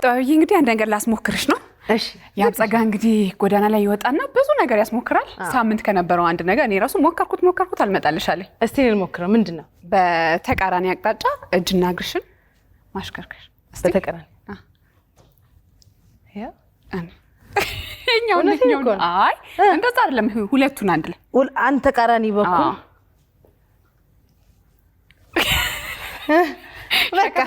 ጥበብዬ እንግዲህ አንድ ነገር ላስሞክርሽ ነው። እሺ ያጸጋ እንግዲህ ጎዳና ላይ ይወጣና ብዙ ነገር ያስሞክራል። ሳምንት ከነበረው አንድ ነገር እኔ ራሱ ሞከርኩት አልመጣልሻለኝ። እስቲ ልሞክረው። ምንድነው? በተቃራኒ አቅጣጫ እጅና እግርሽን ማሽከርከር። በተቃራኒ ያ እኛው አይ እንደዛ አይደለም፣ ሁለቱን አንድ ላይ አንተ ተቃራኒ በኩል በቃ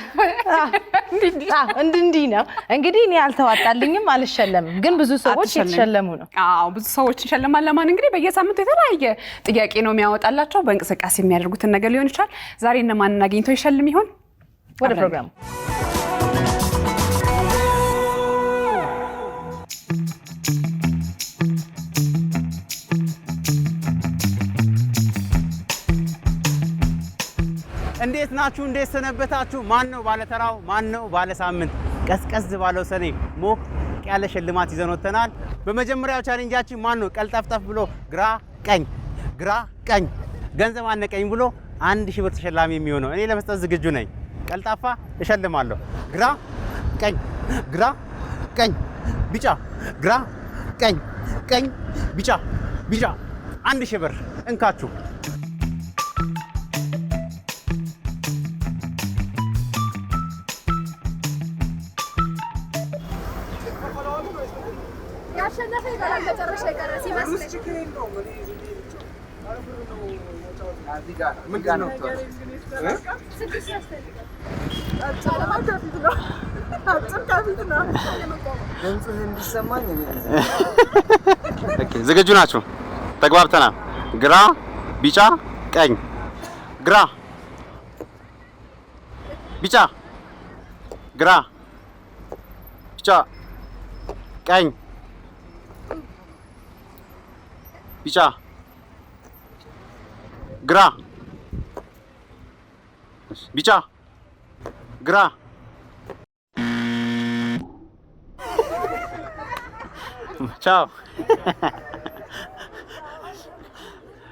እንዲህ ነው እንግዲህ። እኔ አልተዋጣልኝም፣ አልሸለምም፣ ግን ብዙ ሰዎች ይተሸለሙ ነው። ብዙ ሰዎች ይሸለማል። ለማን እንግዲህ በየሳምንቱ የተለያየ ጥያቄ ነው የሚያወጣላቸው። በእንቅስቃሴ የሚያደርጉትን ነገር ሊሆን ይችላል። ዛሬ እነማንን አግኝተው ይሸልም ይሆን? ወደ ፕሮግራሙ እንዴት ናችሁ? እንዴት ሰነበታችሁ? ማን ነው ባለተራው? ማን ነው ባለሳምንት? ቀዝቀዝ ባለው ሰኔ ሞቅ ያለ ሽልማት ይዘን ወጥተናል። በመጀመሪያው ቻሌንጃችን ማን ነው ቀልጠፍጠፍ ብሎ ግራ ቀኝ ገንዘብ አነቀኝ ብሎ 1000 ብር ተሸላሚ የሚሆነው? እኔ ለመስጠት ዝግጁ ነኝ። ቀልጣፋ እሸልማለሁ። ግራ ቀኝ ቢጫ፣ ግራ ቀኝ ቢጫ 1000 ብር እንካችሁ። ዝግጁ ናችሁ? ተግባብተናል። ግራ ቢጫ ቀኝ፣ ግራ ቢጫ፣ ግራ ቢጫ ቀኝ፣ ቢጫ ግራ ቢጫ ግራ ቻው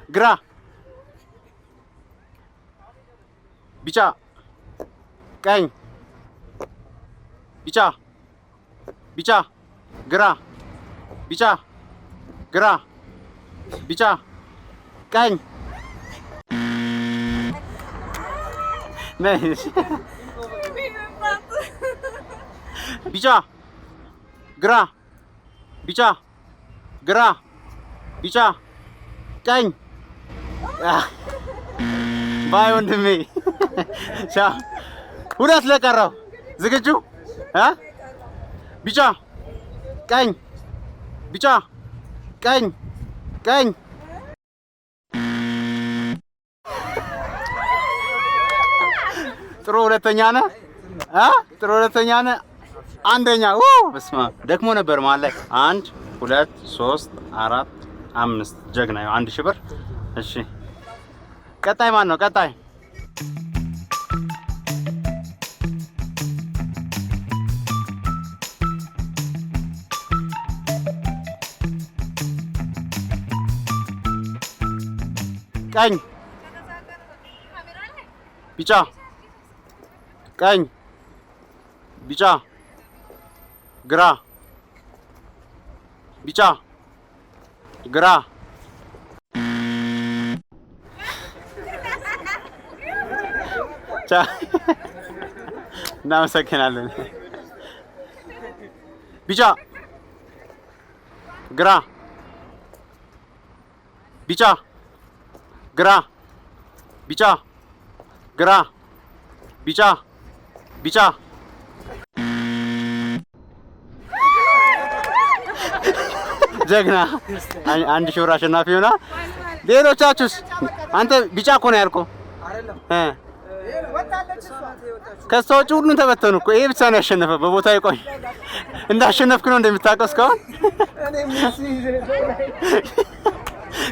ግራ ቢጫ ቀኝ ቢጫ ግራ ቢጫ ግራ ቢጫ ቀኝ ቢጫ ግራ ቢጫ ግራ ቢጫ ቀኝ ባይ ወንድሜ ሁለት ለቀረው። ዝግጁ? ቢጫ ቀኝ ቢጫ ቀኝ ጥሩ ሁለተኛ ነህ። ጥሩ ሁለተኛ ነህ። አንደኛ በስመ አብ ደክሞ ነበር ማለት ላይ 1 2 3 4 5 ጀግና 1000 ብር። እሺ ቀጣይ ማን ነው? ቀጣይ ቀኝ ቢጫ ቀኝ ቢጫ ግራ ቢጫ ግራ እናመሰግናለን። ቢጫ ግራ ቢጫ ግራ ቢጫ ግራ ቢጫ ቢጫ ጀግና 1000 ብር አሸናፊ ሆና። ሌሎቻችሁስ? አንተ ቢጫ እኮ ነው ያልከው አይደለም? ከሷ ውጪ ሁሉን ተበተኑ እኮ። ይሄ ብቻ ነው ያሸነፈ። በቦታ ይቆይ። እንዳሸነፍክ ነው እንደምታውቀው እስካሁን።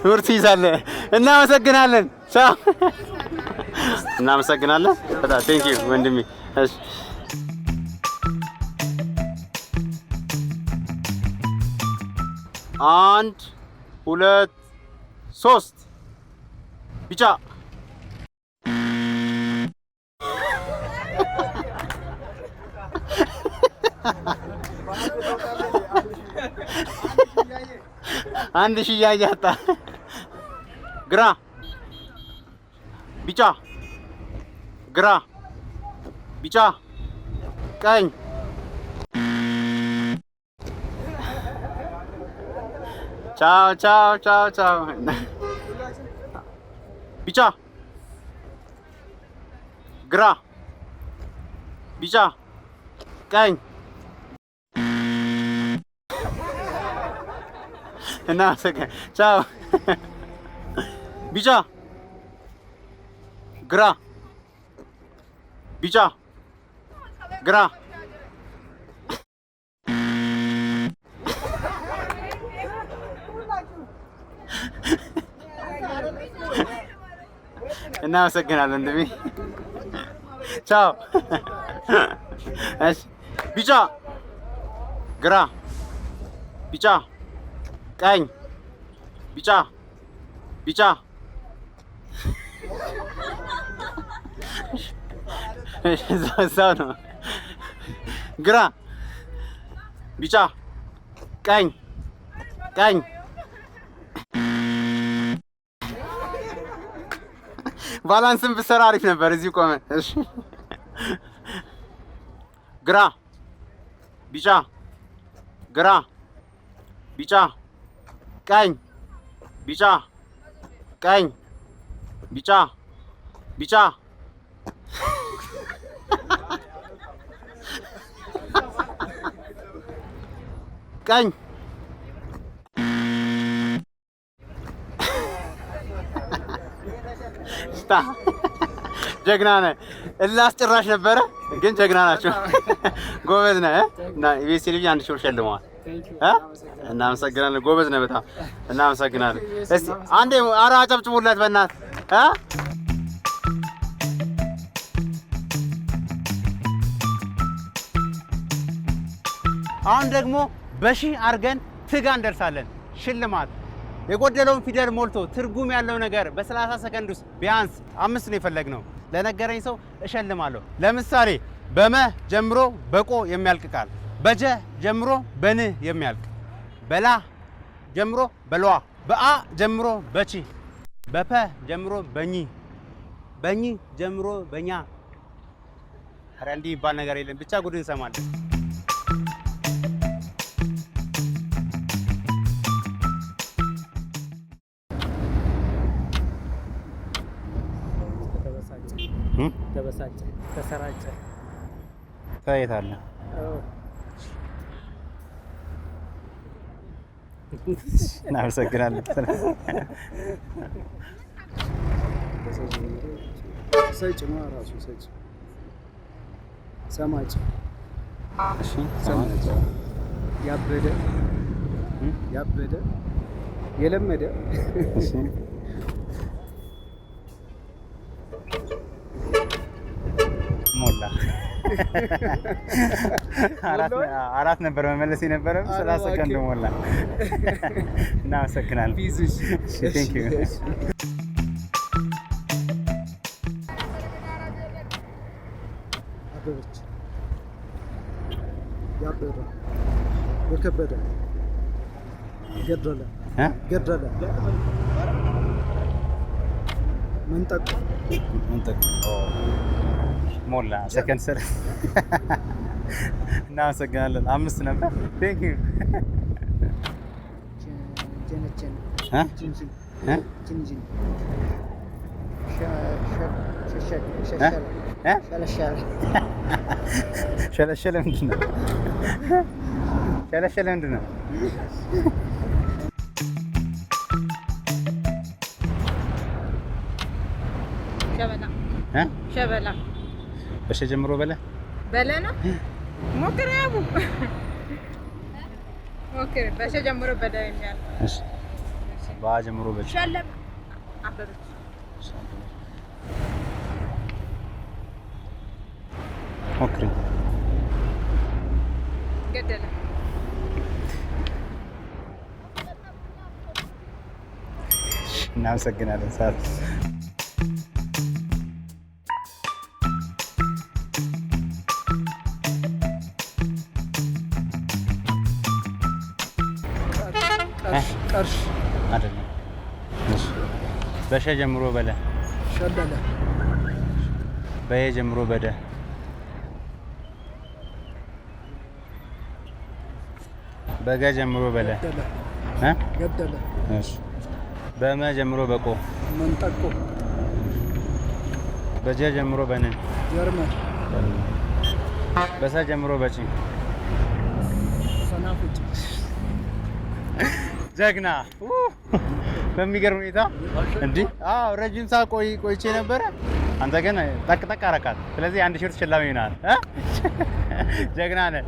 ምርጥ ይዛለህ። እናመሰግናለን። ቻው። እናመሰግናለን። በጣም ቴንክ ዩ ወንድሜ። እሺ አንድ ሁለት ሶስት ቢጫ አንድ ሺህ እያያጣ ግራ ቢጫ ግራ ቢጫ ቀኝ ቻው ቻው ቻው ቻው ቢጫ ግራ ቢጫ ቀኝ እና ቻው ቢጫ ግራ ቢጫ ግራ እናመሰግናለን እንደሚ ቻው እሺ ቢጫ ግራ ቢጫ ቀኝ ቢጫ ቢጫ እዛው ነው ግራ ቢጫ ቀኝ ቀኝ ባላንስም ብሰራ አሪፍ ነበር እዚህ ቆመ እሺ ግራ ቢጫ ግራ ቢጫ ቀኝ ቢጫ ቀኝ ቢጫ ቢጫ ቀኝ ጀግና ነህ። እላስጨራሽ ነበረ ግን ጀግና ናቸው። ጎበዝ ነህ እና ኢቢኤስ ቴሌቪዥን 1000 ብር ሸልመዋል። እናመሰግናለን። ጎበዝ ነህ በጣም እናመሰግናለን። እስቲ አንዴ ኧረ አጨብጭቡለት በእናትህ አሁን ደግሞ በሺህ አድርገን ትጋ እንደርሳለን። ሽልማት የጎደለውን ፊደል ሞልቶ ትርጉም ያለው ነገር በ30 ሰከንድ ውስጥ ቢያንስ 5 ነው የፈለግነው ለነገረኝ ሰው እሸልማለሁ። ለምሳሌ በመ ጀምሮ በቆ የሚያልቅ ቃል፣ በጀ ጀምሮ በን የሚያልቅ፣ በላ ጀምሮ በሏ፣ በአ ጀምሮ በቺ፣ በፐ ጀምሮ በኝ፣ በኝ ጀምሮ በኛ። ኧረ እንዲህ የሚባል ነገር የለም። ብቻ ጉድ እንሰማለን። ተበሳጨ፣ ተሰራጨ፣ ታይታለ። እናመሰግናለን። ሰጭ ነው ራሱ ሰጭ፣ ሰማጭ፣ እሺ፣ ሰማጭ፣ ያበደ፣ ያበደ፣ የለመደ፣ እሺ፣ ሞላ። አራት ነበር መመለስ የነበረ 30 ሰከንድ ሞላ። እናመሰግናለን። እሺ ቴንክ ዩ። አበበች፣ ያበደ፣ የከበደ፣ ገደለ፣ ገደለ፣ መንጠቅ፣ መንጠቅ ሞላ። ሰከንድ ሰር እናመሰግናለን። 5 ነበር። ቴንክ ዩ። ጀነጀን፣ ጅንጅን፣ ጅንጅን፣ ሸለሸለ ምንድን ነው? ሸለሸለ ምንድን ነው? ሸበላ፣ ሸበላ፣ በሸ ጀምሮ በለ በለ ነው። ሞክር ያቡ ሞክር። በሸ ጀምሮ በለ የሚያል እሺ፣ ባ ጀምሮ በለ ሸለም፣ አበበች፣ ሞክሪ፣ ገደለ፣ እናመሰግናለን። ሰዓት ቀርሽ አይደለም። እሺ በሸ ጀምሮ በለ ሸለለ በየ ጀምሮ በደ በገ ጀምሮ በለ ገደለ እሺ በመ ጀምሮ በቆ መንጠቆ በጀ ጀምሮ በንን ጀርመን በሰ ጀምሮ በጪ ሰናፍጭ ጀግና በሚገርም ሁኔታ እንዲህ ረጅም ሰዓት ቆይቼ ነበረ። አንተ ግን ጠቅጠቅ አረካት። ስለዚህ 1000 ብር ተሸላሚ ይሆናል። ጀግና ነህ።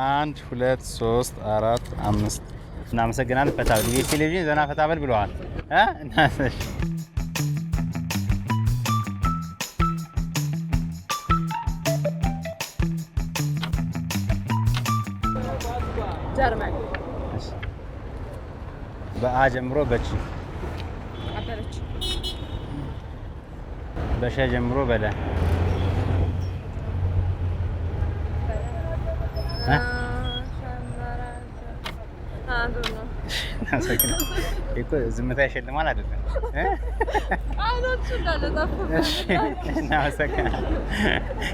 1 2 3 4 5 እናመሰግናለን። ፈታ በል ቴሌቪዥን ዘና ፈታ በል ብለዋል። እናሰሽ ጀርመን በአ ጀምሮ በቺ አበረች በሸ ጀምሮ በለ ዝምታ ይሸልማል አይደለም? እናመሰግናለን።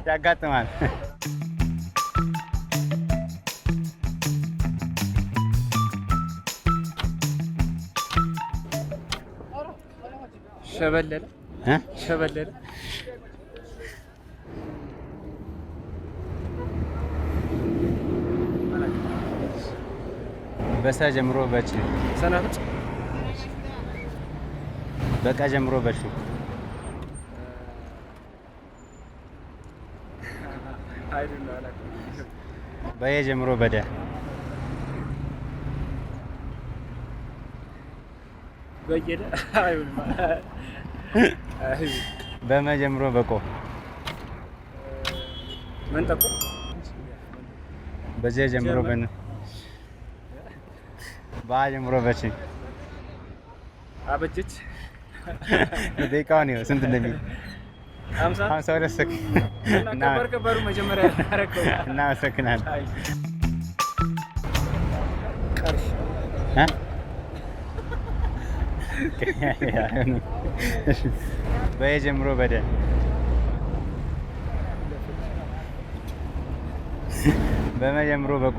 ያጋጥማል። ሸበለለ ሸበለለ በሰ ጀምሮ በጭ ሰናፍጭ በቀ ጀምሮ በሽ በየ ጀምሮ በደ በየደ አይሁን በመ ጀምሮ በቆ መንጠቆ በጀ ጀምሮ በነ በአ ጀምሮ በች አበጀች ደቂቃው ነው ስንት እንደሚል 52 ሰከንድ እና ከበሩ መጀመሪያ ያረከው እናመሰግናለን። ቀርሽ በየ ጀምሮ በደ በመ ጀምሮ በቆ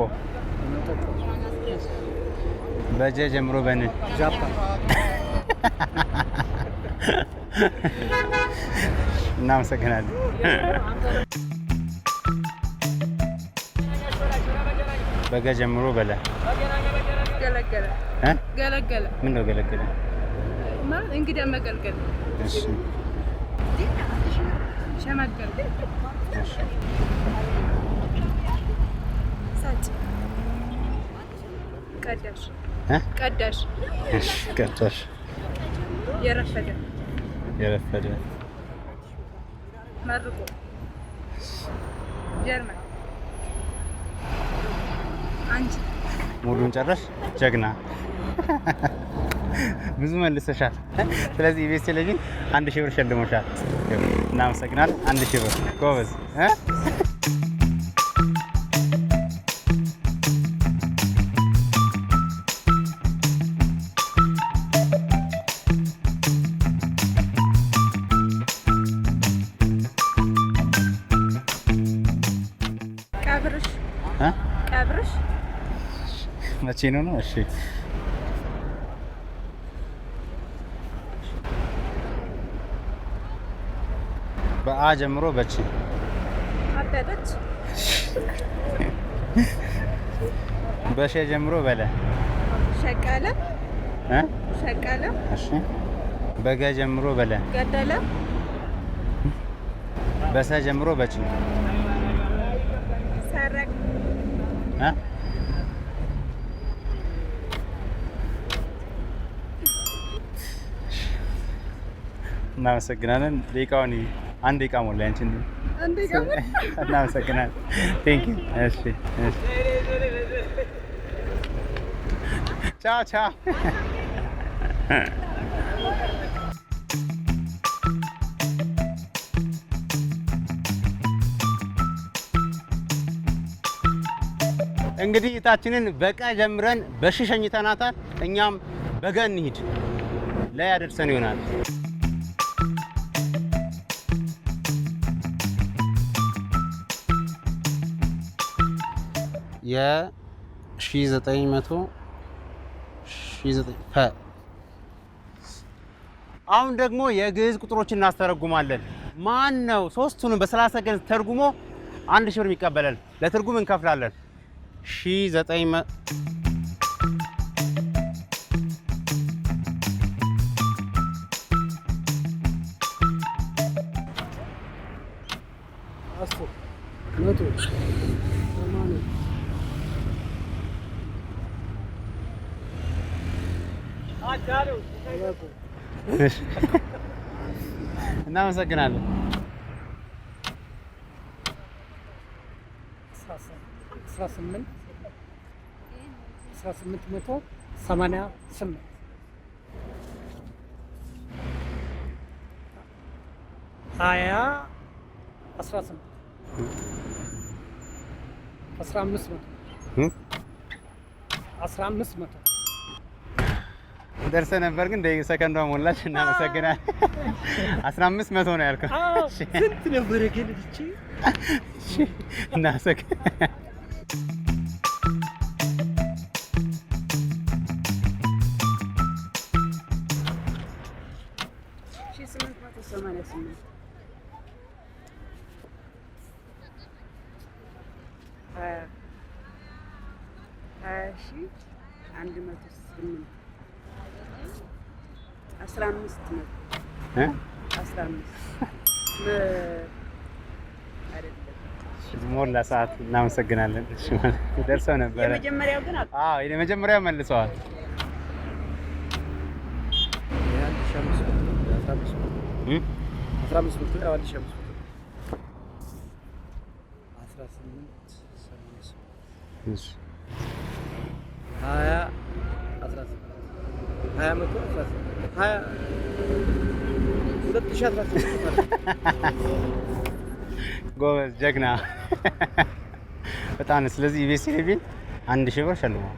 በጀ ጀምሮ በን ጃፓን እናመሰግናለን። በገ ጀምሮ በለ ገለገለ ገለገለ ምን ነው ገለገለ ማለት እንግዲህ መገልገል። እሺ ሸመገል እሺ ሳጭ ቀዳሽ ቀዳሽ እሺ ቀዳሽ የረፈደ የረፈደ መርቆ ጀርመን አንቺ ሙሉን ጨረሽ። ጀግና ብዙ መልሰሻል። ስለዚህ ኢቢኤስ ቴሌቪዥን 1000 ብር ሸልሞሻል። እናመሰግናለን። 1000 ብር ጎበዝ። ቀብርሽ ቀብርሽ መቼ ነው? እሺ በአ ጀምሮ በቺ አበበች በሸ ጀምሮ በለ ሸቀለ ሸቀለ እሺ በገ ጀምሮ በለ ገደለ በሰ ጀምሮ በቺ ሰረቅ እናመሰግናለን። ደቂቃውን 1 ደቂቃ ሞላ። አንቺ እናመሰግናለን። ቴንክ ዩ። እሺ እሺ ቻው ቻው። እንግዲህ እታችንን በቀ ጀምረን በሺ ሸኝተናታል። እኛም በጋ እንሂድ ላይ ያደርሰን ይሆናል። የ1900 አሁን ደግሞ የግዕዝ ቁጥሮችን እናስተረጉማለን። ማን ነው ሶስቱንም በ30 ሰከንድ ተርጉሞ 1000 ብር የሚቀበለን? ለትርጉም እንከፍላለን። 1900 እናመሰግናለን። 1500 ደርሰ ነበር ግን ሰከንዷ ሞላች። እናመሰግናለን። 1500 ነው ያልከው? ስንት ነበር ግን? እሺ እናመሰግናለን። ሞላ ሰዓት። እናመሰግናለን። እሺ ማለት ደርሰው ነበር። የመጀመሪያው ግን አዎ የመጀመሪያው መልሰዋል። 2018 ጎበዝ ጀግና በጣም። ስለዚህ ኢቢኤስ ቴሌቪዥን 1000 ብር ሸልሟል።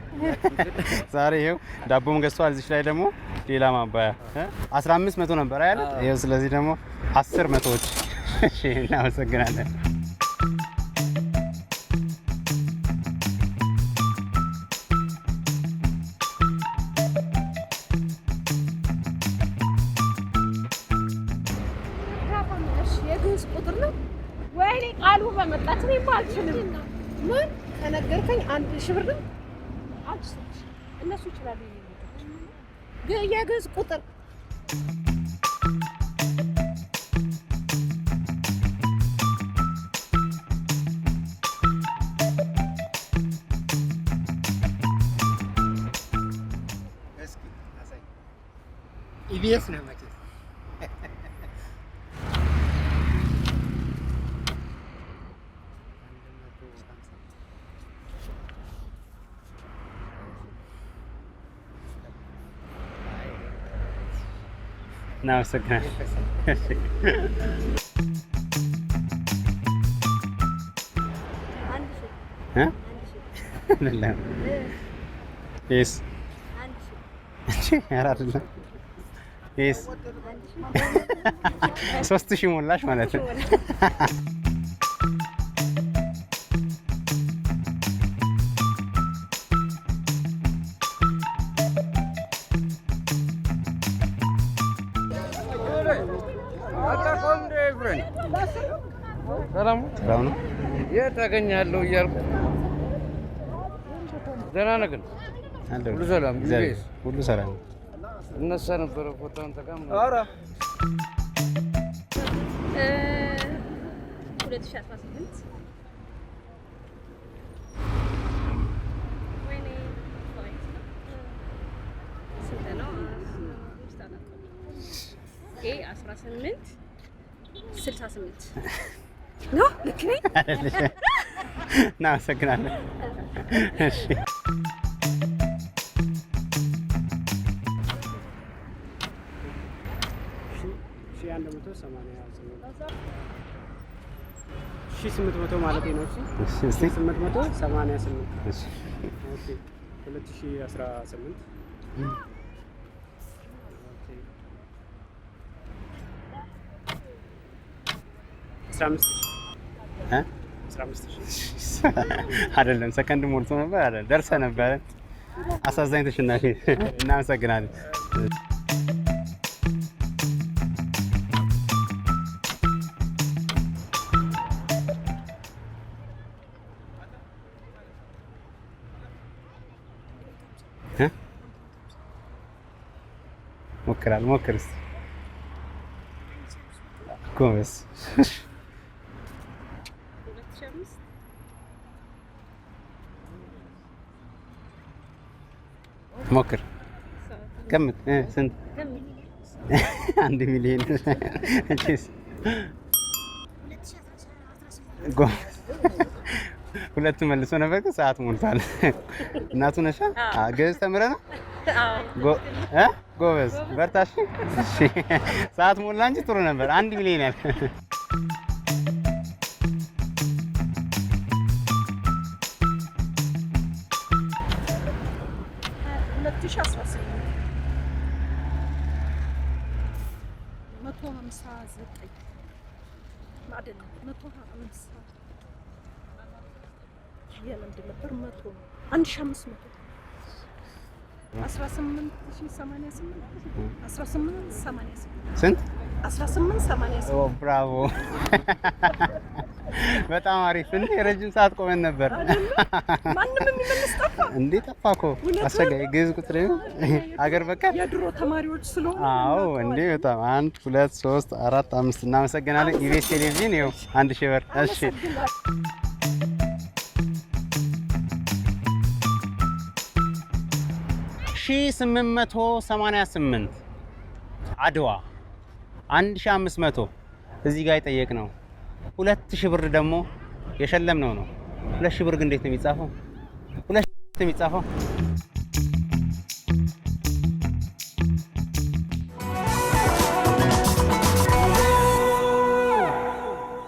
ዛሬ ይኸው ዳቦም ገዝቷል። እዚህ ላይ ደግሞ ሌላ ማባያ 1500 ነበር አይደል? ይኸው ስለዚህ ደግሞ 10 መቶዎች። እሺ እናመሰግናለን። የግዕዝ ቁጥር ነው። ወይኔ ቃሉ በመጣት እኔማ አልችልም። ምን ከነገርከኝ 1000 ብር ነው። አልችልም። እነሱ ይችላሉ። የግዕዝ ቁጥር ኢቢኤስ ነው ማለት እናመሰግናለን። ሶስት ሺህ ሞላሽ ማለት ነው። ሰላም ነው። የት አገኛለሁ እያልኩ ደህና ነህ ግን? ሁሉ ሰላም? ሁሉ ሰላም። እነሳ ነበረ ፎቶን ተቀም 2018 ወይኔ 1868 ነው። ልክ ነኝ? እናመሰግናለን። እሺ ሺህ 800 ማለት ነው። እሺ 888 2018 አይደለም ሰከንድ ሞልቶ ነበር አይደል? ደርሰህ ነበር። አሳዛኝ ተሸናፊ። እናመሰግናለን። ሞክር እስኪ ጎበዝ። ሞክር ገምት። ስንት? 1 ሚሊዮን። እሺ ሁለቱ መልሶ ነበር ግን ሰዓት ሞልቷል። እናቱ ነሻ? ገዝ ተምረና? ጎበዝ በርታሽ። እሺ ሰዓት ሞላ እንጂ ጥሩ ነበር። 1 ሚሊዮን ያልክ ስንት? 1888። ብራቮ በጣም አሪፍ። እንዴ ረጅም ሰዓት ቆመን ነበር። ማንንም የሚመልስ ጠፋ እንዴ? ጠፋ እኮ አስቸጋሪ ግዕዝ ቁጥር አገር በቃ የድሮ ተማሪዎች ስለሆነ። አዎ እንዴ በጣም 1 2 3 4 5። እናመሰግናለን። ኢቢኤስ ቴሌቪዥን ይኸው 1000 ብር። እሺ 1888 አድዋ 1500 እዚህ ጋር የጠየቅነው 2000 ብር ደግሞ የሸለምነው ነው። 2000 ብር ግን እንዴት ነው የሚጻፈው? 2000 የሚጻፈው